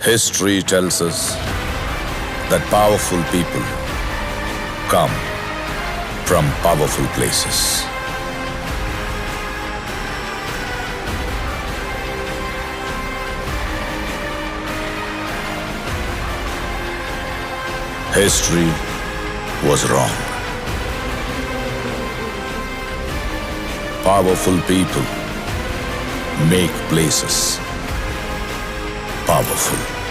History tells us that powerful people come from powerful places. History was wrong. Powerful people make places powerful.